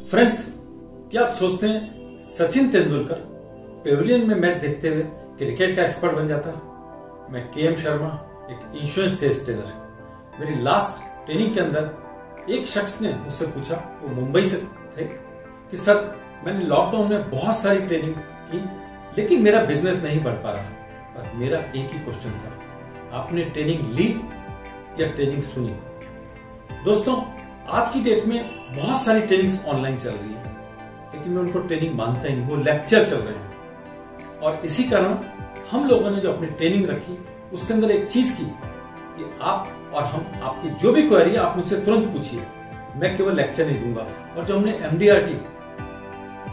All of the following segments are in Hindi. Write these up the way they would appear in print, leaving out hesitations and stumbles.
फ्रेंड्स, क्या आप सोचते हैं सचिन तेंदुलकर पेविलियन में मैच देखते हुए क्रिकेट का एक्सपर्ट बन जाता? मैं केएम शर्मा, एक इंश्योरेंस सेल्स ट्रेनर। मेरी लास्ट ट्रेनिंग के अंदर एक शख्स ने मुझसे पूछा, वो मुंबई से थे, कि सर मैंने लॉकडाउन में बहुत सारी ट्रेनिंग की लेकिन मेरा बिजनेस नहीं बढ़ पा रहा। और मेरा एक ही क्वेश्चन था, आपने ट्रेनिंग ली या ट्रेनिंग सुनी? दोस्तों, आज की डेट में बहुत सारी ट्रेनिंग्स ऑनलाइन चल रही है लेकिन मैं उनको ट्रेनिंग मानता ही नहीं, वो लेक्चर चल रहे हैं। और इसी कारण हम लोगों ने जो अपनी ट्रेनिंग रखी उसके अंदर एक चीज की कि आप और हम, आपकी जो भी क्वेरी है आप मुझसे तुरंत पूछिए, मैं केवल लेक्चर नहीं दूंगा। और जो हमने MDRT,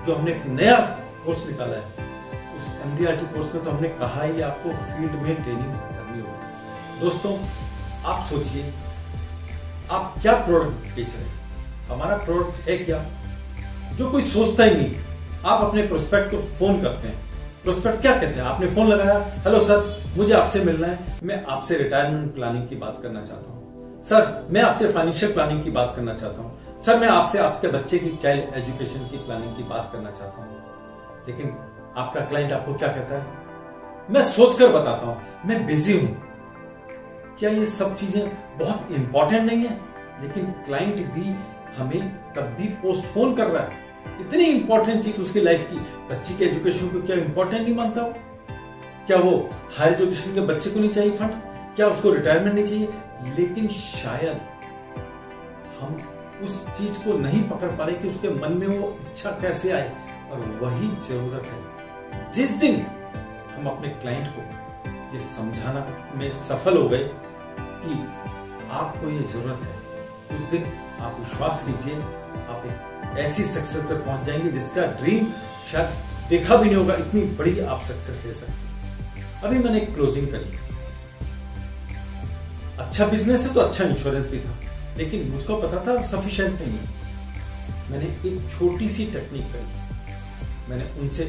जो हमने एक नया कोर्स निकाला है, उस MDRT कोर्स में तो हमने कहा ही आपको फील्ड में ट्रेनिंग करनी होगी। दोस्तों, आप सोचिए, आप क्या प्रोडक्ट बेच रहे हैं? हमारा प्रोडक्ट है क्या, जो कोई सोचता ही नहीं। आप अपने प्रोस्पेक्ट को फोन करते हैं, प्रोस्पेक्ट क्या कहते हैं? आपने फोन लगाया, हेलो सर, मुझे आपसे मिलना है, मैं आपसे रिटायरमेंट प्लानिंग की बात करना चाहता हूँ। सर, मैं आपसे फाइनेंशियल प्लानिंग की बात करना चाहता हूँ। सर, मैं आपसे आपके बच्चे की चाइल्ड एजुकेशन की प्लानिंग की बात करना चाहता हूँ। लेकिन आपका क्लाइंट आपको क्या कहता है? मैं सोचकर बताता हूँ, मैं बिजी हूं। क्या ये सब चीजें बहुत इंपॉर्टेंट नहीं है? लेकिन क्लाइंट भी हमें तब भी पोस्टपोन कर रहा है। इतनी इंपॉर्टेंट चीज उसकी लाइफ की, बच्ची के एजुकेशन को क्या इंपॉर्टेंट नहीं मानता वो? क्या वो हायर एजुकेशन के बच्चे को नहीं चाहिए फंड? क्या उसको रिटायरमेंट नहीं चाहिए? लेकिन शायद हम उस चीज को नहीं पकड़ पा रहे कि उसके मन में वो इच्छा कैसे आए। और वही जरूरत है। जिस दिन हम अपने क्लाइंट को ये समझाना में सफल हो गए कि आपको ये जरूरत है, उस दिन आप विश्वास कीजिए, आप एक ऐसी सक्सेस पर पहुंच जाएंगे जिसका ड्रीम शायद देखा भी नहीं होगा। इतनी बड़ी आप सक्सेस ले सकते हैं। अभी मैंने एक क्लोजिंग करी, अच्छा बिजनेस है तो अच्छा इंश्योरेंस भी था, लेकिन मुझको पता था सफिशिएंट नहीं है। मैंने एक छोटी सी टेक्निक करी, मैंने उनसे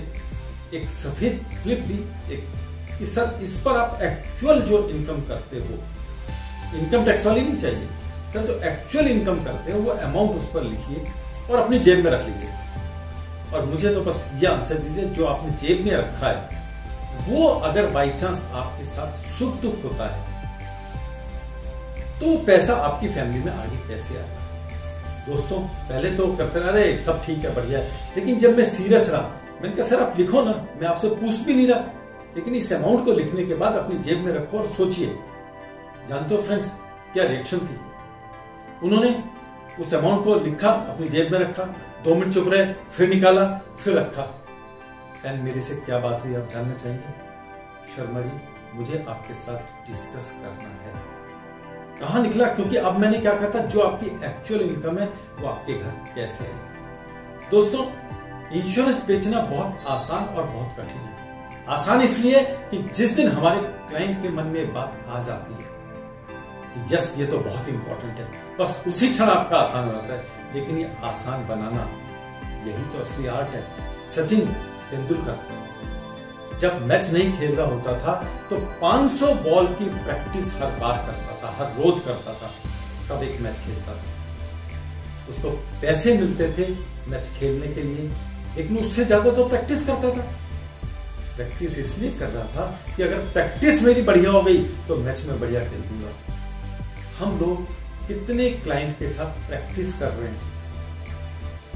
एक सफेद फ्लिप दी, एक कि सर इस पर आप एक्चुअल जो इनकम करते हो, इनकम टैक्स वाली नहीं चाहिए सर, जो एक्चुअल इनकम करते हो वो अमाउंट उस पर लिखिए और अपनी जेब में रख लीजिए। और मुझे तो बस ये आंसर दीजिए, जो आपने जेब में रखा है वो अगर बाई चांस आपके साथ सुख दुख होता है तो वो पैसा आपकी फैमिली में आगे कैसे आएगा? दोस्तों, पहले तो करते रहे, अरे सब ठीक है, बढ़िया है। लेकिन जब मैं सीरियस रहा, मैंने कहा सर आप लिखो ना, मैं आपसे पूछ भी नहीं रहा, लेकिन इस अमाउंट को लिखने के बाद अपनी जेब में रखो और सोचिए। जानते हो फ्रेंड्स, क्या रिएक्शन थी? उन्होंने उस अमाउंट को लिखा, अपनी जेब में रखा, 2 मिनट चुप रहे, फिर निकाला, फिर रखा। एंड मेरे से क्या बात हुई आप जानना चाहेंगे? शर्मा जी, मुझे आपके साथ डिस्कस करना है। कहां निकला? क्योंकि अब मैंने क्या कहा था, जो आपकी एक्चुअल इनकम है वो आपके घर कैसे है। दोस्तों, इंश्योरेंस बेचना बहुत आसान और बहुत कठिन है। आसान इसलिए कि जिस दिन हमारे क्लाइंट के मन में बात आ जाती है कि यस ये तो बहुत इंपॉर्टेंट है, बस उसी क्षण आपका आसान हो जाता है। लेकिन ये आसान बनाना, यही तो असली आर्ट है। सचिन तेंदुलकर जब मैच नहीं खेल रहा होता था तो 500 बॉल की प्रैक्टिस हर बार करता था, हर रोज करता था, तब एक मैच खेलता था। उसको पैसे मिलते थे मैच खेलने के लिए, लेकिन उससे ज्यादा तो प्रैक्टिस करता था। प्रैक्टिस इसलिए कर रहा था कि अगर प्रैक्टिस मेरी बढ़िया हो गई तो मैच में बढ़िया खेल दूंगा। हम लोग कितने क्लाइंट के साथ प्रैक्टिस कर रहे हैं?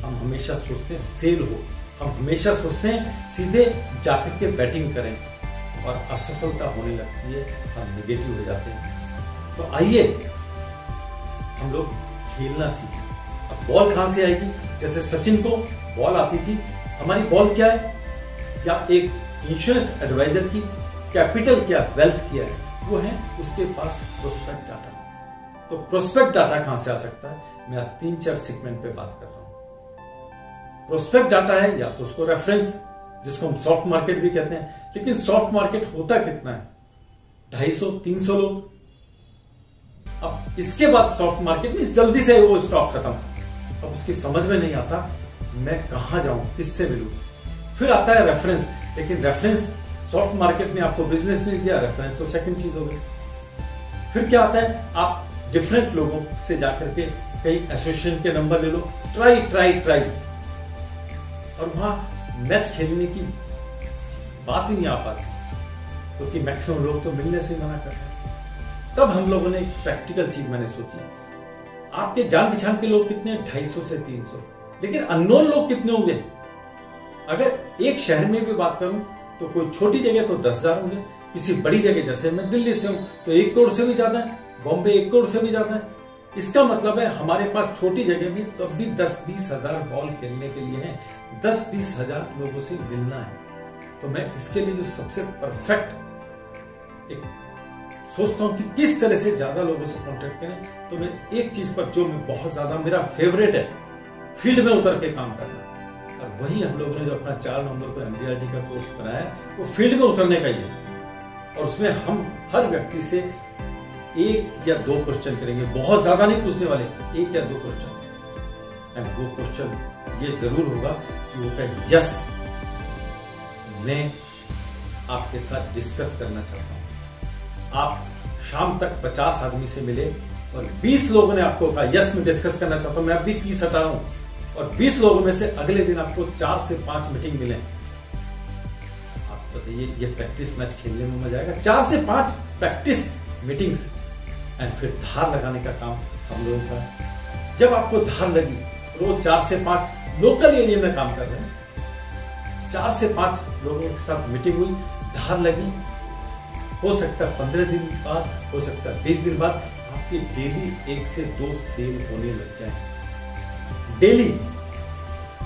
हम हमेशा सोचते हैं सेल हो, हम हमेशा सोचते हैं सीधे जाकर के बैटिंग करें, और असफलता होने लगती है, हम नेगेटिव हो जाते हैं। तो आइए हम लोग खेलना सीखें। अब बॉल कहां से आएगी? जैसे सचिन को बॉल आती थी, हमारी बॉल क्या है? या एक इंश्योरेंस एडवाइजर की कैपिटल क्या, वेल्थ क्या है? वो है उसके पास प्रोस्पेक्ट डाटा। तो प्रोस्पेक्ट डाटा कहां से आ सकता है? मैं आज 3-4 सेगमेंट पे बात कर रहा हूं। प्रोस्पेक्ट डाटा है या तो उसको रेफरेंस, जिसको हम सॉफ्ट मार्केट भी कहते हैं, लेकिन सॉफ्ट मार्केट होता कितना है? 250-300 लोग। अब इसके बाद सॉफ्ट मार्केट में जल्दी से वो स्टॉक खत्म। अब उसकी समझ में नहीं आता मैं कहां जाऊं, किससे मिलूं। फिर आता है रेफरेंस, लेकिन रेफरेंस सॉफ्ट मार्केट में आपको बिजनेस नहीं दिया, रेफरेंस तो सेकंड चीज हो गई। फिर क्या आता है? आप डिफरेंट लोगों से जाकर के कई एसोसिएशन के नंबर ले लो, ट्राई। और वहां मैच खेलने की बात ही नहीं आ पाती, क्योंकि मैक्सिमम लोग तो मिलने से मना करते हैं। तब हम लोगों ने एक प्रैक्टिकल चीज मैंने सोची, आपके जान पहचान के लोग कितने, 250 से 300, लेकिन अननोन लोग कितने होंगे? अगर एक शहर में भी बात करूं तो कोई छोटी जगह तो 10,000 होंगे, किसी बड़ी जगह जैसे मैं दिल्ली से हूं तो 1 करोड़ से भी ज्यादा है, बॉम्बे 1 करोड़ से भी ज्यादा है। इसका मतलब है हमारे पास छोटी जगह में तो भी 10-20 हजार बॉल खेलने के लिए है, 10-20 हजार लोगों से मिलना है। तो मैं इसके लिए जो सबसे परफेक्ट एक सोचता हूं कि किस तरह से ज्यादा लोगों से कांटेक्ट करें, तो मैं एक चीज पर जो मैं बहुत ज्यादा मेरा फेवरेट है, फील्ड में उतर के काम करना। और वही हम लोगों ने जो अपना 4 नवंबर को MDRT का कोर्स बनाया वो फील्ड में उतरने का ही है। और उसमें हम हर व्यक्ति से 1 या 2 क्वेश्चन करेंगे, बहुत ज्यादा नहीं पूछने वाले, 1 या 2 क्वेश्चन। एंड वो क्वेश्चन ये जरूर होगा कि वो कहे यस, मैं आपके साथ डिस्कस करना चाहता हूं। आप शाम तक 50 आदमी से मिले और 20 लोगों ने आपको कहा यस मैं डिस्कस करना चाहता हूं, मैं अभी 30 हटा रहा हूं, और 20 लोगों में से अगले दिन आपको 4 से 5 मीटिंग मिले। आप बताइए ये प्रैक्टिस मैच खेलने में मजा आएगा? 4 से 5 प्रैक्टिस मीटिंग्स एंड फिर धार लगाने का काम हम लोगों का। जब आपको धार लगी, रोज 4 से 5 लोकल एरिया में काम कर रहे हैं, 4 से 5 लोगों के साथ मीटिंग हुई, धार लगी, हो सकता है 15 दिन बाद, हो सकता है 20 दिन बाद आपकी डेली 1 से 2 सेल होने लग जाए डेली।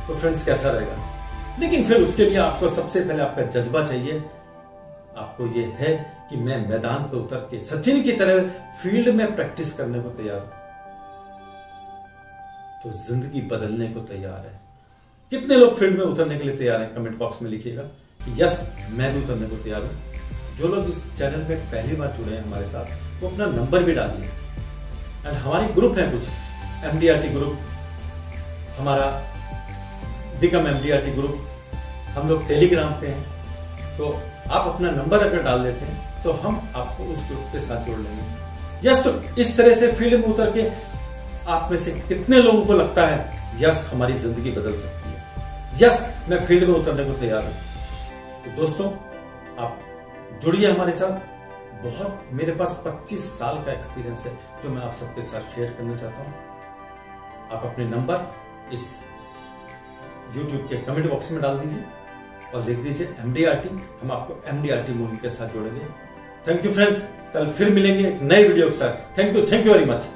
तो फ्रेंड्स कैसा रहेगा? लेकिन फिर उसके लिए आपको सबसे पहले आपका जज्बा चाहिए। आपको ये है कि मैं मैदान पर उतर के सचिन की तरह फील्ड में प्रैक्टिस करने को तैयार हूं, तो जिंदगी बदलने को तैयार है। कितने लोग फील्ड में उतरने के लिए तैयार हैं? कमेंट बॉक्स में लिखिएगा कि यस मैं भी उतरने को तैयार हूं। जो लोग इस चैनल पे पहली बार जुड़े हैं हमारे साथ, वो अपना नंबर भी डालिए। एंड हमारे ग्रुप है कुछ, MDRT ग्रुप, हमारा बिकम MDRT ग्रुप, हम लोग टेलीग्राम पे हैं। तो आप अपना नंबर अगर डाल देते हैं तो हम आपको उस ग्रुप के साथ जोड़ लेंगे। यस, तो इस तरह से फील्ड में उतर के आप में से कितने लोगों को लगता है यस हमारी जिंदगी बदल सकती है, यस मैं फील्ड में उतरने को तैयार हूं? तो दोस्तों आप जुड़िए हमारे साथ। बहुत मेरे पास 25 साल का एक्सपीरियंस है जो मैं आप सबके साथ शेयर करना चाहता हूं। आप अपने नंबर इस YouTube के कमेंट बॉक्स में डाल दीजिए और लिख दीजिए MDRT, हम आपको MDRT मूवमेंट के साथ जोड़ेंगे। थैंक यू फ्रेंड्स, कल फिर मिलेंगे एक नए वीडियो के साथ। Thank you very much.